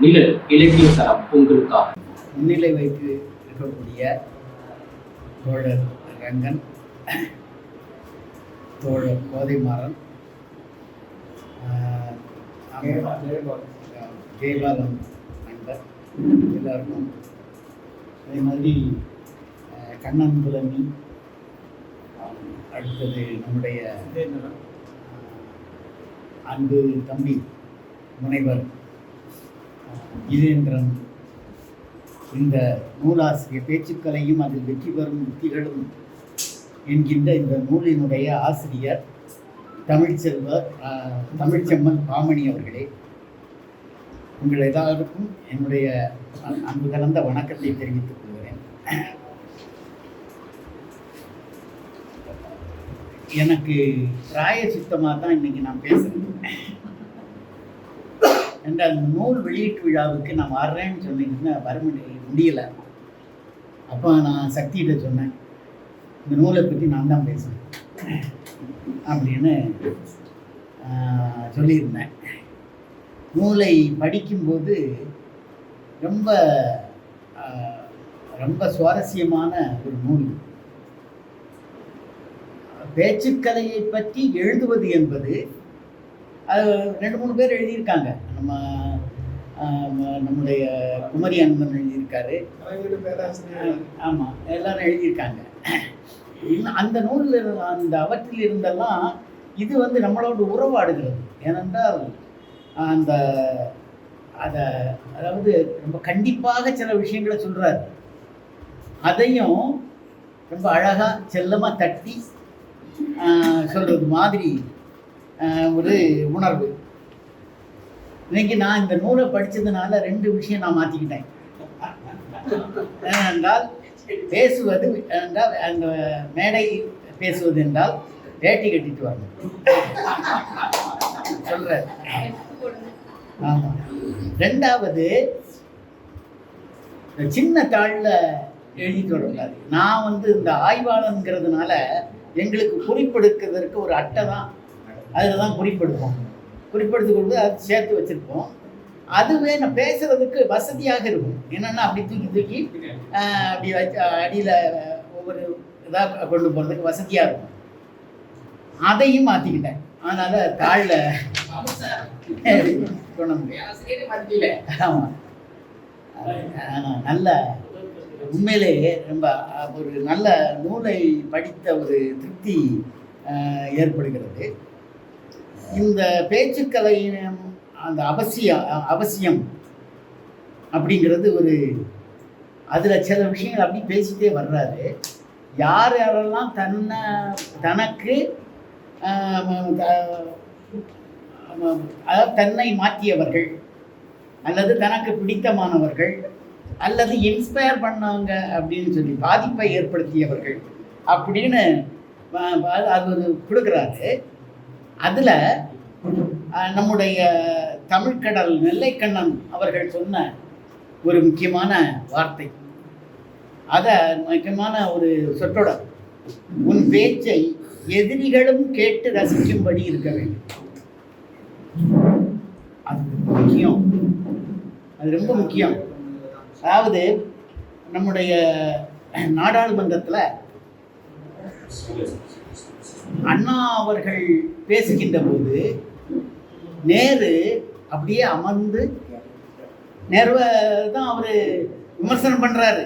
இலக்கிய தரம் உங்களுக்காக முன்னிலை வைத்து இருக்கக்கூடிய தோழர் ரங்கன், தோழர் கோதைமாறன், ஜெயபாலன் நண்பர் எல்லாருக்கும், அதே மாதிரி கண்ணன் புலமி, அடுத்தது நம்முடைய அன்பு தம்பி முனைவர் கீதேந்திரன், இந்த நூலாசிரியர், பேச்சுக்களையும் அதில் வெற்றி பெறும் உத்திகளும் என்கின்ற இந்த நூலினுடைய ஆசிரியர் தமிழ்ச்செம்மன் பாமணி அவர்களே, உங்கள் எல்லாருக்கும் என்னுடைய அன்பு கலந்த வணக்கத்தை தெரிவித்துக் கொள்கிறேன். எனக்கு பிராயசித்தமாக தான் இன்னைக்கு நான் பேசுகிறேன். என்ற அந்த நூல் வெளியீட்டு விழாவுக்கு நான் வர்றேன்னு சொன்னீங்கன்னா வர முடியலை. அப்போ நான் சக்திகிட்ட சொன்னேன், இந்த நூலை பற்றி நான் தான் பேசுவேன் அப்படின்னு சொல்லியிருந்தேன். நூலை படிக்கும்போது ரொம்ப ரொம்ப சுவாரஸ்யமான ஒரு நூல். பேச்சுக்கலையை பற்றி எழுதுவது என்பது, அது 2-3 பேர் எழுதியிருக்காங்க. நம்முடைய குமரி அன்பன் எழுதியிருக்காரு, ஆமாம், எல்லாரும் எழுதியிருக்காங்க. அந்த நூலில் அந்த அவற்றில் இருந்தெல்லாம் இது நம்மளோட உறவாடுகிறது. ஏனென்றால் அதாவது ரொம்ப கண்டிப்பாக சில விஷயங்களை சொல்கிறார், அதையும் ரொம்ப அழகாக செல்லமாக தட்டி சொல்கிறது மாதிரி ஒரு உணர்வு. இன்னைக்கு நான் இந்த நூலை படித்ததுனால 2 விஷயம் நான் மாற்றிக்கிட்டேன். ஏனென்றால் பேசுவது என்றால், அந்த மேடை பேசுவது என்றால் வேட்டி கட்டிட்டு வரணும் சொல்கிறார். ஆமாம். 2வது, சின்ன தாளில் எழுதிட்டு வரக்கூடாது. நான் இந்த ஆய்வாளங்கிறதுனால எங்களுக்கு குறிப்பெடுக்கிறதுக்கு ஒரு அட்டை தான், அதில் தான் குறிப்பெடுப்போம். குறிப்பெடுத்து கொண்டு அது சேர்த்து வச்சுருப்போம். அதுவே நான் பேசுகிறதுக்கு வசதியாக இருக்கும். என்னென்னா அப்படி தூக்கி அப்படி வச்சு அடியில் ஒவ்வொரு இதாக கொண்டு போகிறதுக்கு வசதியாக இருக்கும். அதையும் மாற்றிக்கிட்டேன். அதனால் தாழில் கொள்ள முடியும். ஆமாம். ஆனால் நல்ல, உண்மையிலேயே ரொம்ப ஒரு நல்ல நூலை படித்த ஒரு திருப்தி ஏற்படுகிறது. இந்த பேச்சுக்கலையின் அந்த அவசியம் அப்படிங்கிறது அதில் சில விஷயங்கள் அப்படி பேசிட்டே வர்றாரு. யாரெல்லாம் தனக்கு அதாவது தன்னை மாற்றியவர்கள், அல்லது தனக்கு பிடித்தமானவர்கள், அல்லது இன்ஸ்பயர் பண்ணவங்க அப்படின்னு சொல்லி பாதிப்பை ஏற்படுத்தியவர்கள் அப்படின்னு அது கொடுக்குறாரு. அதில் நம்முடைய தமிழ்கடல் நெல்லைக்கண்ணன் அவர்கள் சொன்ன ஒரு முக்கியமான வார்த்தை, முக்கியமான ஒரு சொற்றொடர், உன் பேச்சை எதிரிகளும் கேட்டு ரசிக்கும்படி இருக்க வேண்டும். அது முக்கியம், அது ரொம்ப முக்கியம். அதாவது நம்முடைய நாடாளுமன்றத்தில் அண்ணா அவர்கள் பேசுகின்ற போது நேரு அப்படியே அமர்ந்து, நேருவை தான் அவர் விமர்சனம் பண்ணுறாரு.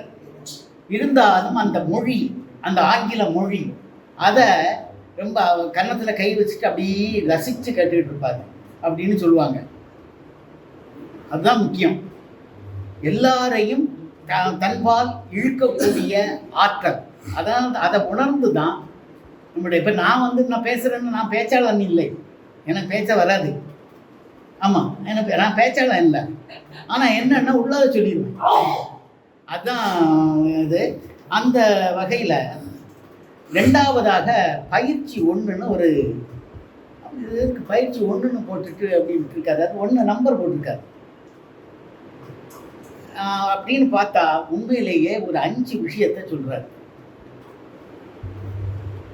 இருந்தாலும் அந்த மொழி, அந்த ஆங்கில மொழி, அதை ரொம்ப கன்னத்தில் கை வச்சுட்டு அப்படியே ரசித்து கேட்டுக்கிட்டு இருப்பார் அப்படின்னு சொல்லுவாங்க. அதுதான் முக்கியம். எல்லாரையும் தன்பால் இழுக்கக்கூடிய ஆற்றல், அதாவது அதை உணர்ந்து தான் நம்முடைய, இப்போ நான் பேசுகிறேன்னு, நான் பேச்சாளன் இல்லை, எனக்கு பேச்ச வராது. ஆமாம், நான் பேச்சாளன் இல்லை. ஆனால் என்னன்னா உள்ளாத சொல்லிடுவேன். அதுதான் இது. அந்த வகையில் 2வதாக பயிற்சி 1ன்னு பயிற்சி 1ன்னு போட்டுட்டு அப்படின்னு இருக்காது, அது 1 நம்பர் போட்டிருக்காரு. அப்படின்னு பார்த்தா உண்மையிலேயே ஒரு 5 விஷயத்தை சொல்கிறார்.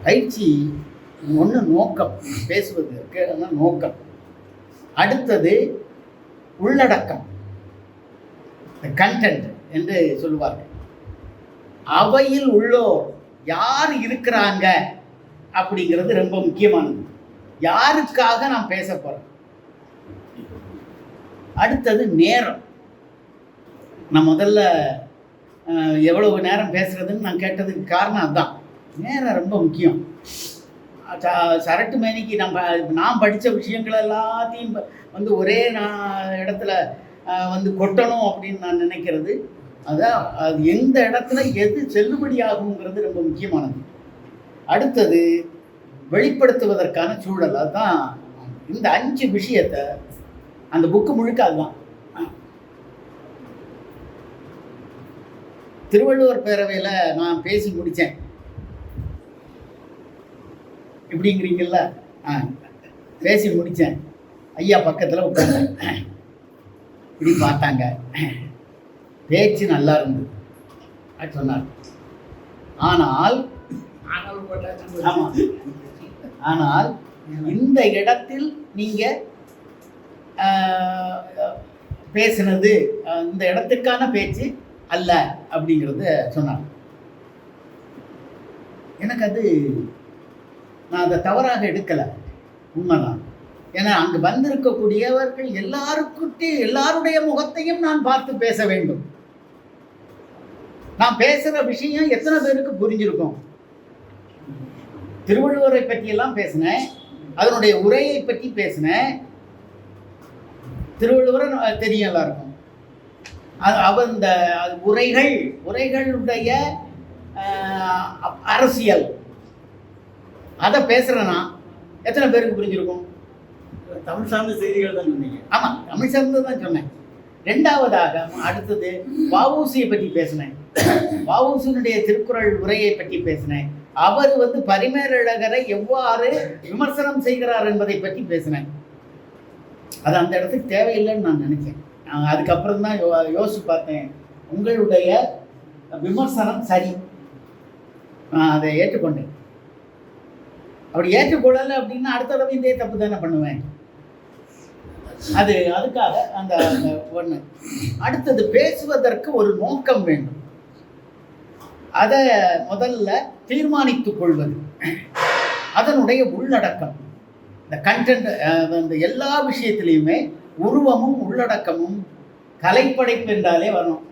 பயிற்சி 1 நோக்கம், பேசுவது நோக்கம். அடுத்தது உள்ளடக்கம், கண்டென்ட் என்று சொல்லுவார்கள். அவையில் உள்ளோர் யார் இருக்கிறாங்க அப்படிங்கிறது ரொம்ப முக்கியமானது. யாருக்காக நான் பேச போறேன். அடுத்தது நேரம். நான் முதல்ல எவ்வளவு நேரம் பேசுறதுன்னு நான் கேட்டதுக்கு காரணம் அதுதான். நேரம் ரொம்ப முக்கியம். சரட்டு மேனிக்கு நான் படித்த விஷயங்கள் எல்லாத்தையும் வந்து ஒரே இடத்துல வந்து கொட்டணும் அப்படின்னு நான் நினைக்கிறது. அதான் அது எந்த இடத்துல எது செல்லுபடி ஆகுங்கிறது ரொம்ப முக்கியமானது. அடுத்தது வெளிப்படுத்துவதற்கான சூழல். அதுதான் இந்த 5 விஷயத்தை அந்த புக்கு முழுக்க அதுதான். திருவள்ளுவர் பேரவையில் நான் பேசி முடித்தேன். இப்படிங்கிறீங்கள, பேசி முடித்தேன். ஐயா பக்கத்தில் உட்கார்ந்தேன். இப்படி பார்த்தாங்க. பேச்சு நல்லா இருந்தது அது சொன்னார். ஆனால் ஆனால் இந்த இடத்தில் நீங்கள் பேசினது இந்த இடத்துக்கான பேச்சு அல்ல அப்படிங்கிறத சொன்னார். எனக்கு அது நான் அதை தவறாக எடுக்கலை, உண்மைதான். ஏன்னா அங்கு வந்திருக்கக்கூடியவர்கள் எல்லாருடைய முகத்தையும் நான் பார்த்து பேச வேண்டும். நான் பேசுகிற விஷயம் எத்தனை பேருக்கு புரிஞ்சிருக்கும்? திருவள்ளுவரை பற்றியெல்லாம் பேசினேன், அதனுடைய உரையை பற்றி பேசினேன். திருவள்ளுவரை தெரியும் எல்லாருக்கும். அவர் இந்த உரைகளுடைய அரசியல் அதை பேசுகிறேன்னா எத்தனை பேருக்கு புரிஞ்சிருக்கும்? தமிழ் சார்ந்த செய்திகள் தான் சொன்னீங்க. ஆமாம், தமிழ் சார்ந்தது தான் சொன்னேன். ரெண்டாவதாக அடுத்தது வஉசியை பற்றி பேசினேன். வஉசியினுடைய திருக்குறள் உரையை பற்றி பேசினேன். அவர் வந்து பரிமேலழகரை எவ்வாறு விமர்சனம் செய்கிறார் என்பதை பற்றி பேசினேன். அது அந்த இடத்துக்கு தேவையில்லைன்னு நான் நினைச்சேன். அதுக்கப்புறம் தான் யோசிச்சு பார்த்தேன். உங்களுடைய விமர்சனம் சரி, நான் அதை ஏற்றுக்கொண்டேன். அப்படி ஏற்றுக்கொள்ளலை அப்படின்னா அடுத்த தடவை இதே தப்பு தானே பண்ணுவேன். அதுக்காக அந்த ஒன்று. அடுத்தது பேசுவதற்கு ஒரு நோக்கம் வேண்டும். அதை முதல்ல தீர்மானித்துக் கொள்வது, அதனுடைய உள்ளடக்கம். இந்த கண்டென்ட் அந்த எல்லா விஷயத்துலையுமே உருவமும் உள்ளடக்கமும் கலைப்படைப்பு என்றாலே வரணும்.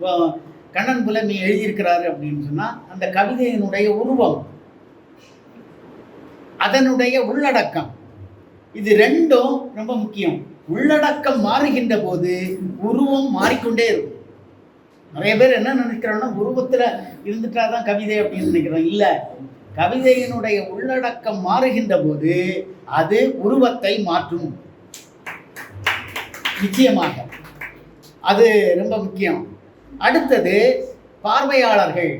கண்ணன் புலமை எழுதியிருக்கிறாரு அப்படின்னு சொன்னால் அந்த கவிதையினுடைய உருவம், அதனுடைய உள்ளடக்கம், இது ரெண்டும் ரொம்ப முக்கியம். உள்ளடக்கம் மாறுகின்ற போது உருவம் மாறிக்கொண்டே இருக்கும். நிறைய பேர் என்ன நினைக்கிறோன்னா உருவத்தில் இருந்துட்டா தான் கவிதை அப்படின்னு நினைக்கிறோம். இல்லை, கவிதையினுடைய உள்ளடக்கம் மாறுகின்ற போது அது உருவத்தை மாற்றும். நிச்சயமாக அது ரொம்ப முக்கியம். அடுத்தது பார்வையாளர்கள்.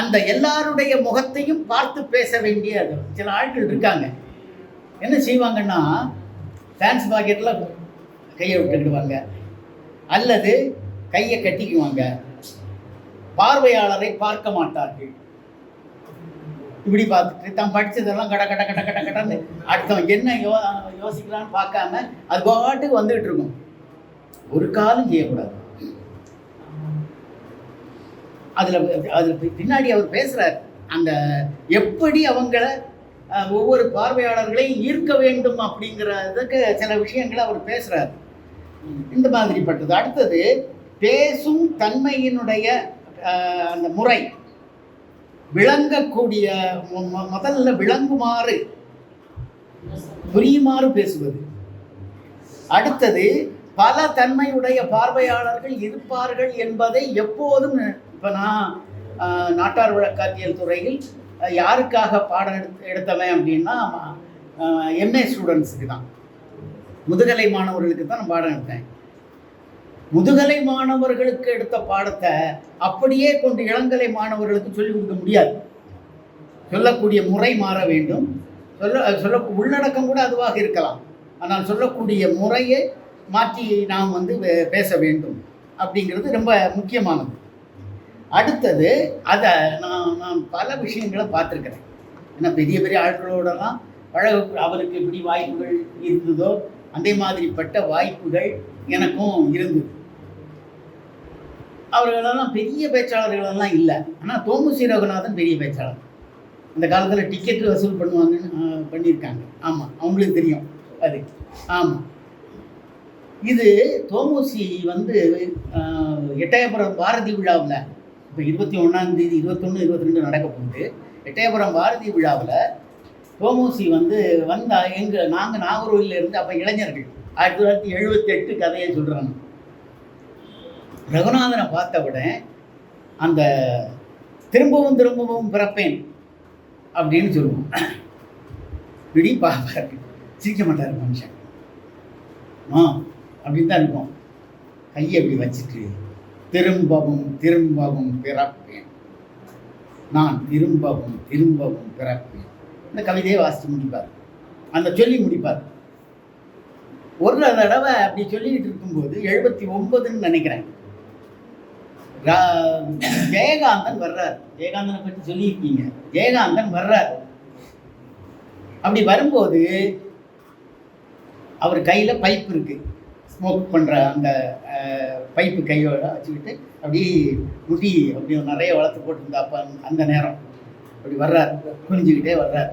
அந்த எல்லாருடைய முகத்தையும் பார்த்து பேச வேண்டிய சில ஆட்கள் இருக்காங்க. என்ன செய்வாங்கன்னா டான்ஸ் பாக்கெட்டில் கையை விட்டுக்கிடுவாங்க அல்லது கையை கட்டிக்குவாங்க. பார்வையாளரை பார்க்க மாட்டார்கள். இப்படி பார்த்துட்டு தான் படித்ததெல்லாம் கட கட கட கட கடன்னு அடுத்தவன் என்ன யோசிக்கலான்னு பார்க்காம அது பாட்டுக்கு வந்துகிட்டு இருக்கும். ஒரு காலம் செய்யக்கூடாது. அதில் பின்னாடி அவர் பேசுகிறார், அந்த எப்படி அவங்கள ஒவ்வொரு பார்வையாளர்களையும் ஈர்க்க வேண்டும் அப்படிங்கிறதுக்கு சில விஷயங்களை அவர் பேசுகிறார். இந்த மாதிரிப்பட்டது. அடுத்தது பேசும் தன்மையினுடைய அந்த முறை, விளங்கக்கூடிய முதல்ல விளங்குமாறு புரியுமாறு பேசுவது. அடுத்தது பல தன்மையுடைய பார்வையாளர்கள் இருப்பார்கள் என்பதை எப்போதும். இப்போ நான் நாட்டார் வழக்காற்றியல் துறையில் யாருக்காக பாடம் எடுத்தவன் அப்படின்னா எம்ஏ ஸ்டூடெண்ட்ஸுக்கு தான், முதுகலை மாணவர்களுக்கு தான் நான் பாடம் எடுத்தேன். முதுகலை மாணவர்களுக்கு எடுத்த பாடத்தை அப்படியே கொண்டு இளங்கலை மாணவர்களுக்கு சொல்லிக் கொடுக்க முடியாது. சொல்லக்கூடிய முறை மாற வேண்டும். சொல்ல உள்ளடக்கம் கூட அதுவாக இருக்கலாம். ஆனால் சொல்லக்கூடிய முறையை மாற்றி நாம் வந்து பேச வேண்டும் அப்படிங்கிறது ரொம்ப முக்கியமானது. அடுத்தது அதை நான் பல விஷயங்களை பார்த்துருக்கிறேன். ஏன்னா பெரிய பெரிய ஆட்களோடலாம் அவருக்கு எப்படி வாய்ப்புகள் இருந்ததோ அதே மாதிரிப்பட்ட வாய்ப்புகள் எனக்கும் இருந்தது. அவர்களெல்லாம் பெரிய பேச்சாளர்களெல்லாம் இல்லை. ஆனால் தோமுசி ரகுநாதன் பெரிய பேச்சாளர். அந்த காலத்தில் டிக்கெட்டு வசூல் பண்ணுவாங்கன்னு பண்ணியிருக்காங்க. ஆமாம், அவங்களுக்கு தெரியும் அது. ஆமாம், இது தோமுசி வந்து எட்டயபுரம் பாரதி விழாவில் இப்போ 21 21, 22 நடக்க போகுது. எட்டயபுரம் பாரதி விழாவில் தோமுசி வந்து நாங்கள் நாகர்கோவிலில் இருந்து அப்போ இளைஞர்கள் 1978 கதையை சொல்கிறாங்க. ரகுநாதனை பார்த்த உடனே அந்த திரும்பவும் திரும்பவும் பிறப்பேன் அப்படின்னு சொல்லுவோம். இப்படி பார்ப்பார், சிரிக்க மாட்டார் மனுஷன். அப்படின்னு தான் இருக்கும். கையை அப்படி வச்சுட்டு திரும்பவும் திரும்பவும் பிறப்பேன், நான் திரும்பவும் திரும்பவும் பிறப்பேன், இந்த கவிதையை வாசித்து முடிப்பார். அந்த சொல்லி முடிப்பார். ஒரு தடவை அப்படி சொல்லிக்கிட்டு இருக்கும்போது 79ன்னு நினைக்கிறேன், ஜெயகாந்தன் வர்றார். ஜெயகாந்தனை பற்றி சொல்லியிருக்கீங்க. ஜெயகாந்தன் வர்றார். அப்படி வரும்போது அவர் கையில் பைப் இருக்கு, ஸ்மோக் பண்ணுற அந்த பைப்பு கையோட வச்சுக்கிட்டு அப்படி முடி அப்படி நிறைய வளர்த்து போட்டிருந்தா அப்போ அந்த நேரம் அப்படி வர்றார், குனிஞ்சுக்கிட்டே வர்றார்.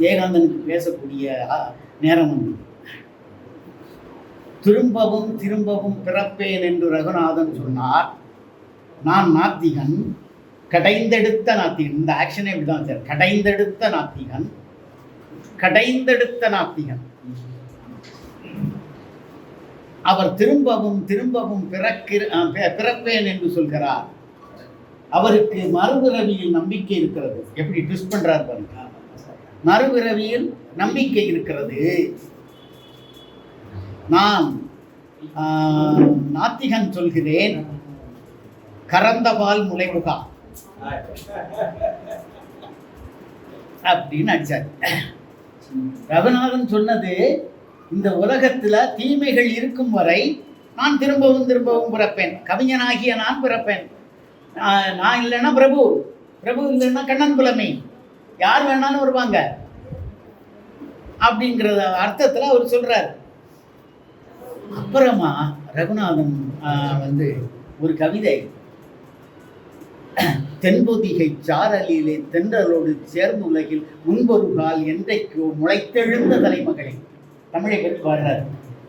ஜெயகாந்தனுக்கு பேசக்கூடிய நேரம் வந்து திரும்பவும் திரும்பவும் பிறப்பேன் என்று ரகுநாதன் சொன்னார். நான் நாத்திகன், கடைந்தெடுத்த நாத்திகன். இந்த ஆக்ஷனே இப்படிதான் சார். கடைந்தெடுத்த நாத்திகன், கடைந்தெடுத்த நாத்திகன். அவர் திரும்பவும் திரும்பவும் பிறப்பேன் என்று சொல்கிறார். அவருக்கு மறுபிறவியில் நம்பிக்கை இருக்கிறது. எப்படி ட்விஸ்ட் பண்றார் பாருங்க. மறுபிறவியில் நம்பிக்கை இருக்கிறது. நான் நாத்திகன் சொல்கிறேன், கறந்தபால் முளைமுகா அப்படின்னு அடிச்சார். ரகுநாதன் சொன்னது, இந்த உலகத்துல தீமைகள் இருக்கும் வரை நான் திரும்பவும் திரும்பவும் பிறப்பேன். கவிஞனாகிய நான் பிறப்பேன். நான் இல்லைன்னா பிரபு, பிரபு இல்லைன்னா கண்ணன் புலமை, யார் வேணாலும் வருவாங்க அப்படிங்கிற அர்த்தத்தில் அவர் சொல்றார். அப்புறமா ரகுநாதன் வந்து ஒரு கவிதை, தென்பொதிகை சாரலிலே தென்றலோடு சேர்ந்து உலகில் முன்பொரு கால் என்றைக்கோ முளைத்தெழுந்த தலைமகளை, தமிழை பற்றி பாடுறார்.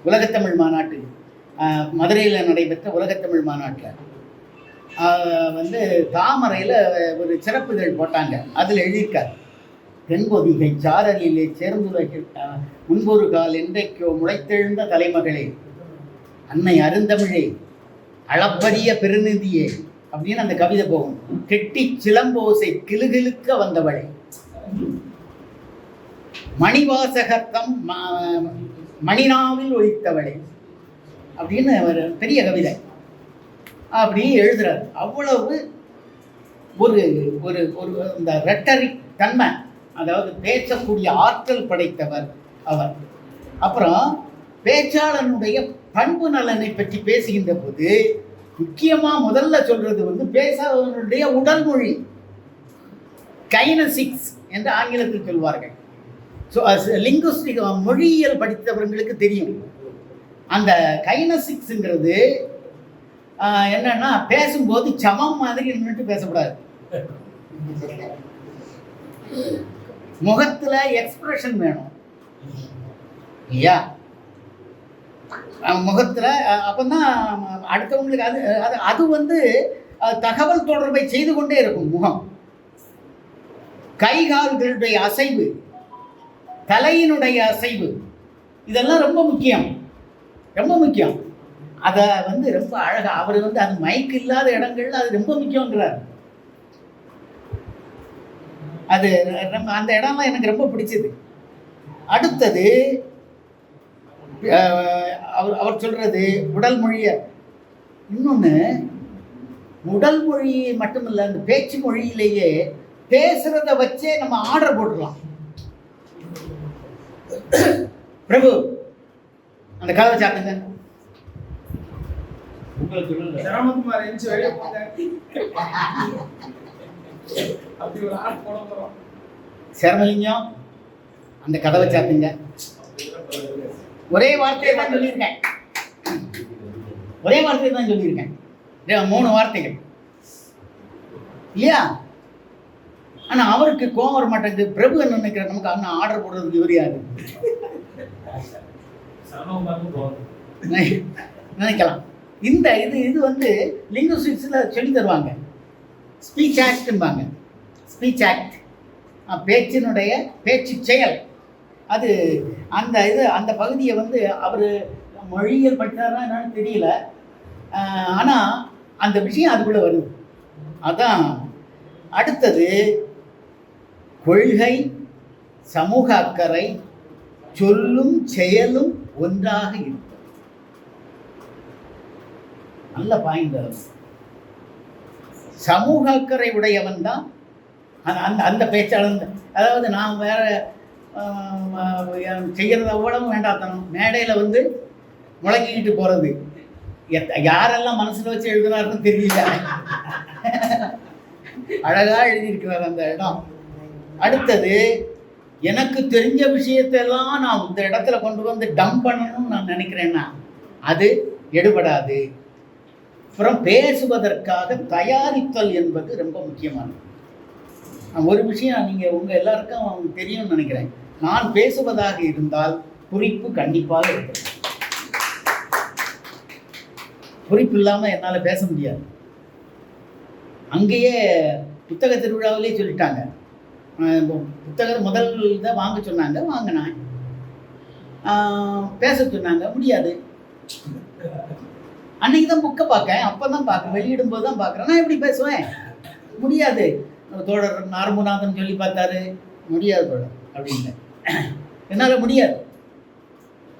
உலகத்தமிழ் மாநாட்டு மதுரையில் நடைபெற்ற உலகத்தமிழ் மாநாட்டில் வந்து தாமரையில் ஒரு சிறப்புகள் போட்டாங்க. அதில் எழுதியிருக்கார், தென்பொதிகை சாரலிலே சேர்ந்துலகில் முன்பொரு கால் என்றைக்கோ முளைத்தெழுந்த தலைமகளே, அன்னை அருந்தமிழே, அளப்பரிய பெருநிதியே அப்படின்னு அந்த கவிதை போகும். கெட்டி சிலம்போசை கிளுகிழுக்க வந்தவளே, மணிவாசகத்தம் மணினாவில் ஒழித்தவளே அப்படின்னு ஒரு பெரிய கவிதை அப்படி எழுதுறாரு. அவ்வளவு ஒரு ஒரு ஒரு இந்த ரெட்டரிக் தன்மை, அதாவது பேசக்கூடிய ஆற்றல் படைத்தவர் அவர். அப்புறம் பேச்சாளனுடைய பண்பு நலனை பற்றி பேசுகின்ற போது முக்கியமா முதல்ல சொல்றது வந்து பேசாதவனுடைய உடல் மொழி, கைனசிக்ஸ் என்று ஆங்கிலத்தில் சொல்வார்கள். ஸோ லிங்குஸ்டிக் மொழியியல் படித்தவர்களுக்கு தெரியும். அந்த கைனசிக்ஸுங்கிறது என்னன்னா, பேசும்போது சமம் மாதிரி நின்றுட்டு பேசக்கூடாது. முகத்துல எக்ஸ்பிரஷன் வேணும் இல்லையா? முகத்துல அப்பதான் அடுத்தவங்களுக்கு அது அது அது வந்து தகவல் தொடர்பை செய்து கொண்டே இருக்கும். முகம், கை கால்களுடைய அசைவு, தலையினுடைய அசைவு, இதெல்லாம் ரொம்ப முக்கியம், ரொம்ப முக்கியம். அதை வந்து ரொம்ப அழகா அவர் வந்து அது மைக் இல்லாத இடங்கள்ல அது ரொம்ப முக்கியங்கிறார். அது அந்த இடம்லாம் எனக்கு ரொம்ப பிடிச்சது. அடுத்தது அவர் சொல்றது உடல் மொழிய, இன்னொன்று உடல் மொழி மட்டுமில்லை, அந்த பேச்சு மொழியிலேயே பேசுறத வச்சே நம்ம ஆர்டர் போட்டுடலாம். பிரபு அந்த கதவை சாத்துங்க, சரமலிங்கம் அந்த கதவை சாத்துங்க. ஒரே வார்த்தையை தான் சொல்லியிருக்கேன், ஒரே வார்த்தையை தான் சொல்லியிருக்கேன். 3 வார்த்தைகள் இல்லையா? ஆனா அவருக்கு கோவம் வர மாட்டேங்குது. பிரபு என்ன நினைக்கிற, நமக்கு அண்ணன் ஆர்டர் போடுறதுக்கு இவர் யாரு நினைக்கலாம். இந்த இது வந்து லிங்குவிஸ்டிக்ஸ்ல சொல்லி தருவாங்க. ஸ்பீச் ஆக்ட்பாங்க. ஸ்பீச் ஆக்ட் பேச்சினுடைய பேச்சு செயல். அது அந்த பகுதியை வந்து அவர் மொழியியல் படித்தாரா என்னன்னு தெரியல. ஆனால் அந்த விஷயம் அதுக்குள்ளே வருது. அதான் அடுத்தது கொள்கை, சமூக அக்கறை, சொல்லும் செயலும் ஒன்றாக இருக்கும். நல்ல பாயிண்ட். சமூக அக்கறை உடையவன் தான் அந்த பேச்சாளர். அதாவது நான் வேற செய்கிறத அவ்வளவு வேண்டாத்தனம் மேடையில் வந்து முழங்கிக்கிட்டு போகிறது. யாரெல்லாம் மனசில் வச்சு எழுதுனாருன்னு தெரியல. அழகாக எழுதியிருக்கிறார் அந்த இடம். அடுத்தது எனக்கு தெரிஞ்ச விஷயத்தெல்லாம் நான் இந்த இடத்துல கொண்டு வந்து டம்ப் பண்ணணும்னு நான் நினைக்கிறேன்னா அது எடுபடாது. அப்புறம் பேசுவதற்காக தயாரித்தல் என்பது ரொம்ப முக்கியமானது. ஒரு விஷயம் நீங்கள் உங்கள் எல்லாருக்கும் தெரியும்னு நினைக்கிறேன். நான் பேசுவதாக இருந்தால் குறிப்பு கண்டிப்பாக இருக்கும். குறிப்பு இல்லாமல் என்னால் பேச முடியாது. அங்கேயே புத்தக திருவிழாவிலே சொல்லிட்டாங்க. புத்தகம் முதல் தான் வாங்க சொன்னாங்க, வாங்கினேன். பேச சொன்னாங்க, முடியாது. அன்னைக்கு தான் புக்கை பார்க்கேன், அப்போ தான் பார்க்குறேன், வெளியிடும்போது தான் பார்க்குறேன். நான் எப்படி பேசுவேன்? முடியாது. தோழர் நாரமுநாதன் சொல்லி பார்த்தாரு, முடியாது தோழர் அப்படின்னு. என்னால் முடியாது.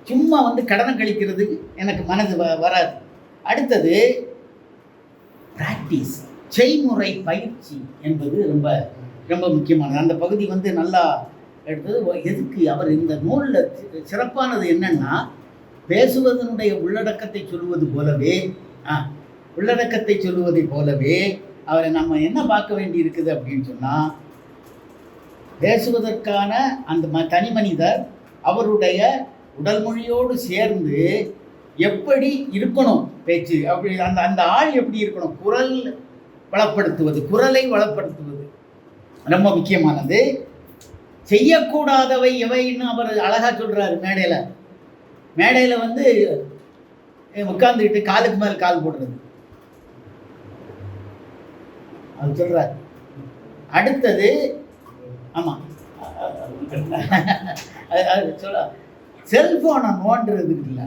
சும்மா வந்து கடனை கழிக்கிறதுக்கு எனக்கு மனது வராது. அடுத்தது பிராக்டிஸ், செய்முறை பயிற்சி என்பது ரொம்ப ரொம்ப முக்கியமானது. அந்த பகுதி வந்து நல்லா எடுத்தது. எதுக்கு அவர் இந்த நூலில் சிறப்பானது என்னன்னா, பேசுவதனுடைய உள்ளடக்கத்தை சொல்லுவது போலவே அவரை நம்ம என்ன பார்க்க வேண்டி இருக்குது அப்படின்னு சொன்னால், பேசுவதற்கான அந்த தனி மனிதர் அவருடைய உடல் மொழியோடு சேர்ந்து எப்படி இருக்கணும் பேச்சு, அப்படி அந்த ஆள் எப்படி இருக்கணும், குரலை வளப்படுத்துவது ரொம்ப முக்கியமானது. செய்யக்கூடாதவை எவைன்னு அவர் அழகா சொல்றாரு. மேடையில் வந்து உட்கார்ந்துக்கிட்டு காலுக்கு மேல் கால் போடுறது அது சொல்றாரு. அடுத்தது ஆமா சொல்ல செல்போனை நோண்டுறது இல்லை.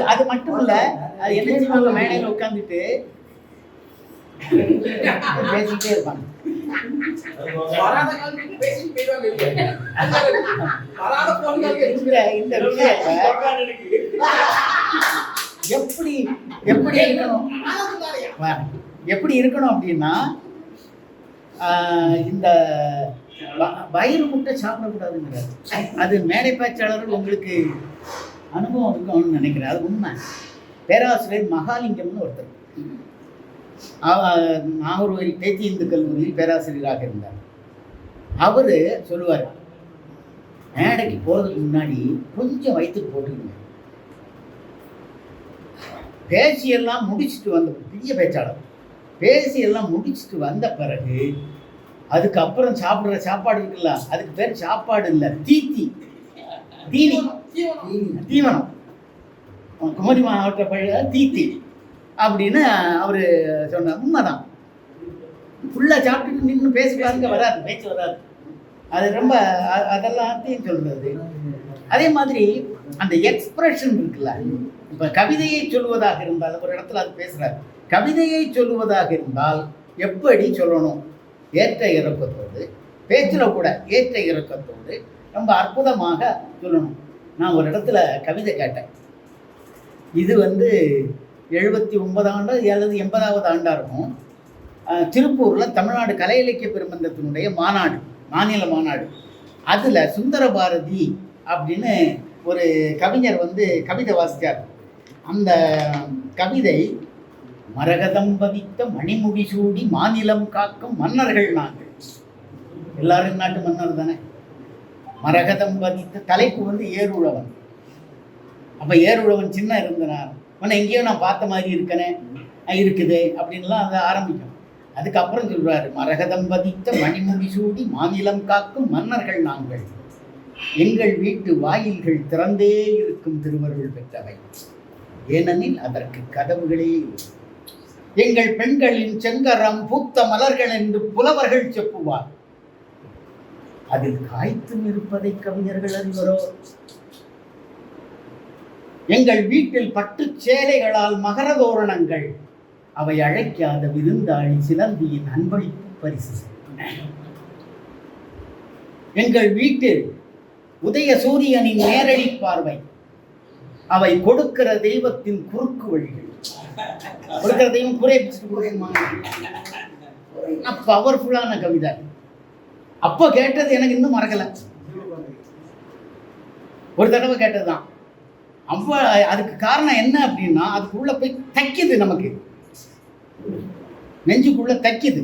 அது மட்டும் இல்ல, அது என்ன செய்வாங்க, மேடையில் உட்கார்ந்துட்டு பேசிக்கிட்டே இருப்பாங்க. இந்த விஷயத்தை எப்படி இருக்கணும் அப்படின்னா, இந்த வயிறு முட்டை சாப்பிடக்கூடாதுங்கிறார். அது மேடை பேச்சாளர்கள் உங்களுக்கு அனுபவம் இருக்கும்னு நினைக்கிறேன். அது உண்மை. பேராசிரியர் மகாலிங்கம்னு ஒருத்தர் நாகர்கோவில் தேசிய இந்து கல்லூரியில் பேராசிரியராக இருந்தார். அவர் சொல்லுவார், மேடைக்கு போகிறதுக்கு முன்னாடி கொஞ்சம் வயிற்றுக்கு போட்டுக்கணும். பேசியெல்லாம் முடிச்சுட்டு வந்த பெரிய பேச்சாளர் பேசியெல்லாம் முடிச்சுட்டு வந்த பிறகு அதுக்கப்புறம் சாப்பிட்ற சாப்பாடு இருக்குல்ல, அதுக்கு பேர் சாப்பாடு இல்லை, தீவனம். குமரி மாவட்ட பழைய தீத்தி அப்படின்னு அவர் சொன்னார். உண்மைதான். ஃபுல்லாக சாப்பிட்டுட்டு நின்று பேசி பாருங்க, வராது, பேச்சு வராது. அது ரொம்ப அதெல்லாத்தையும் சொல்றது. அதே மாதிரி அந்த எக்ஸ்பிரஷன் இருக்குல்ல, இப்போ கவிதையை சொல்லுவதாக இருந்தால் ஒரு இடத்துல அது பேசுகிறார். கவிதையை சொல்லுவதாக இருந்தால் எப்படி சொல்லணும்? ஏற்ற இறக்கத்தோடு, பேச்சில் கூட ஏற்ற இறக்கத்தோடு ரொம்ப அற்புதமாக சொல்லணும். நான் ஒரு இடத்துல கவிதை கேட்டேன். இது வந்து 79 ஆண்டு அல்லது 80வது ஆண்டாக இருக்கும். திருப்பூரில் தமிழ்நாடு கலை இலக்கிய பெருமன்றத்தினுடைய மாநாடு, மாநில மாநாடு. அதில் சுந்தர பாரதி அப்படின்னு ஒரு கவிஞர் வந்து கவிதை வாசித்தார். அந்த கவிதை மரகதம் பதித்த மணிமுடி சூடி மாநிலம் காக்கும் மன்னர்கள் நாங்கள். எல்லாரும் நாட்டு மன்னர் தானே. மரகதம் பதித்த தலைப்பு வந்து ஏறுழவன். அப்போ ஏறுழவன் சின்ன இருந்தனார் உன்னை எங்கேயோ நான் பார்த்த மாதிரி இருக்கனே இருக்குது அப்படின்லாம் அதை ஆரம்பிக்கும். அதுக்கப்புறம் சொல்றாரு மரகதம் பதித்த மணிமுடி சூடி மாநிலம் காக்கும் மன்னர்கள் நாங்கள், எங்கள் வீட்டு வாயில்கள் திறந்தே இருக்கும் திருவருள் பெற்றவை, ஏனெனில் அதற்கு கதவுகளே இல்லை. எங்கள் பெண்களின் செங்கரம் பூத்த மலர்கள் என்று புலவர்கள் செப்புவார், அதில் காய்த்தும் இருப்பதை கவிஞர்கள் அறிவரோ. எங்கள் வீட்டில் பட்டு சேலைகளால் மகர தோரணங்கள், அவை அழைக்காத விருந்தாளி சிலந்தியின் அன்பளிப்பு பரிசு. எங்கள் வீட்டில் உதய சூரியனின் நேரடி பார்வை, அவை கொடுக்கிற தெய்வத்தின் குறுக்கு வழிகள். கொடுக்கிற தெய்வம் குறை பவர்ஃபுல்லான கவிதை. அப்போ கேட்டது எனக்கு இன்னும் மறக்கல. ஒரு தடவை கேட்டதுதான். அப்போ அதுக்கு காரணம் என்ன அப்படின்னா, அதுக்குள்ள போய் தைக்குது, நமக்கு நெஞ்சுக்குள்ள தைக்குது.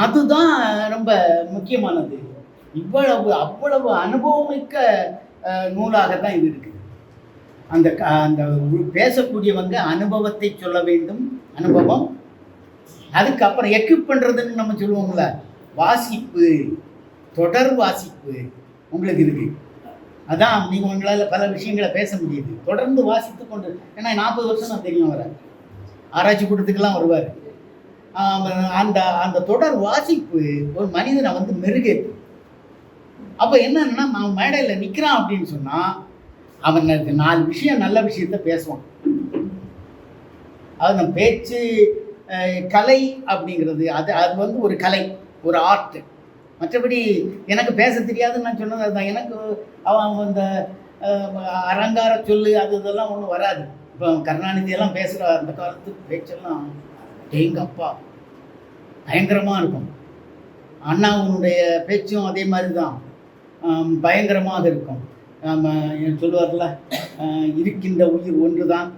அதுதான் ரொம்ப முக்கியமானது. அவ்வளவு அனுபவமிக்க நூலாகத்தான் இது இருக்குது. அந்த அந்த பேசக்கூடியவங்க அனுபவத்தை சொல்ல வேண்டும். அனுபவம், அதுக்கப்புறம் எக்யூப் பண்ணுறதுன்னு நம்ம சொல்லுவோம்ல, வாசிப்பு, தொடர் வாசிப்பு உங்களுக்கு இருக்கு. அதான் நீங்கள் உங்களால் பல விஷயங்களை பேச முடியுது. தொடர்ந்து வாசித்து கொண்டு, ஏன்னா 40 வருஷம் நான் தெரியும் வர ஆராய்ச்சி கூட்டத்துக்கெல்லாம் வருவார். அந்த அந்த தொடர் வாசிப்பு ஒரு மனிதனை வந்து மெருகேற்று. அப்போ என்னன்னா, நான் மேடையில் நிற்கிறான் அப்படின்னு சொன்னால் அவனுக்கு 4 விஷயம் நல்ல விஷயத்த பேசுவான். அது நம்ம பேச்சு கலை அப்படிங்கிறது அது வந்து ஒரு கலை, ஒரு ஆர்ட். மற்றபடி எனக்கு பேச தெரியாதுன்னு நான் சொன்னது அதுதான். எனக்கு அவன் அந்த அலங்கார சொல்லு அது இதெல்லாம் ஒன்றும் வராது. இப்போ கருணாநிதியெல்லாம் பேசுகிற அந்த காலத்து பேச்செல்லாம் எங்கள் அப்பா பயங்கரமாக இருக்கும். அண்ணாவுடைய பேச்சும் அதே மாதிரி தான் பயங்கரமாக இருக்கும். சொல்லுவார்ல, இருக்கின்ற உயிர் ஒன்று தான்,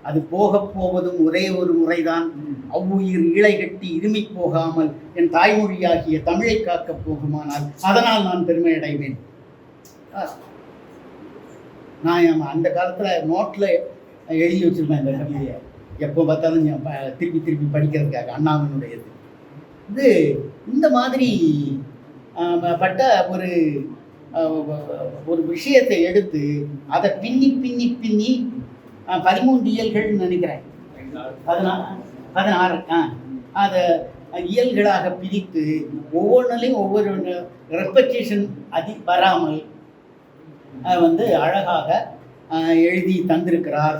அது போகப் போவதும் ஒரே ஒரு முறைதான், அவ்வுயிர் இழை கட்டி இருமி போகாமல் என் தாய்மொழியாகிய தமிழை காக்கப் போகுமானால் அதனால் நான் பெருமை அடைவேன். நான் அந்த காலத்தில் நோட்டில் எழுதி வச்சுருப்பேன் இந்த கவிதையை. எப்போ பார்த்தாலும் திருப்பி திருப்பி படிக்கிறதுக்காக அண்ணாவினுடையது. இது இந்த மாதிரி பட்ட ஒரு விஷயத்தை எடுத்து அதை பின்னி பின்னி பின்னி 13 இயல்கள்னு நினைக்கிறேன், 16 அதை இயல்களாக பிரித்து ஒவ்வொன்றிலையும் ஒவ்வொரு ரெப்படேஷன் வராமல் வந்து அழகாக எழுதி தந்திருக்கிறார்.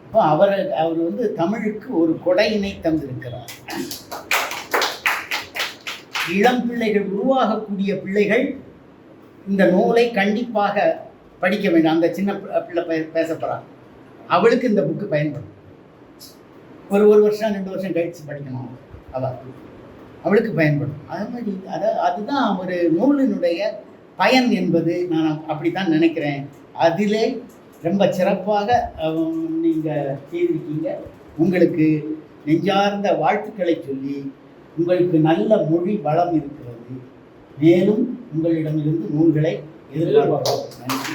அப்போ அவர் வந்து தமிழுக்கு ஒரு கொடையினை தந்திருக்கிறார். இளம் பிள்ளைகள், உருவாகக்கூடிய பிள்ளைகள் இந்த நூலை கண்டிப்பாக படிக்க வேண்டும். அந்த சின்ன பிள்ளை பேசப்படுறான், அவளுக்கு இந்த புக்கு பயன்படும். ஒரு வருஷம் 2 வருஷம் கழித்து படிக்கணும், அவளுக்கு பயன்படும். அது மாதிரி அதுதான் ஒரு நூலினுடைய பயன் என்பது நான் அப்படித்தான் நினைக்கிறேன். அதிலே ரொம்ப சிறப்பாக நீங்கள் செய்திருக்கீங்க. உங்களுக்கு நெஞ்சார்ந்த வாழ்த்துக்களை சொல்லி, உங்களுக்கு நல்ல மொழி வளம் இருக்கிறது. மேலும் உங்களிடமிருந்து நூல்களை எதிர்பார்க்கிறோம். நன்றி.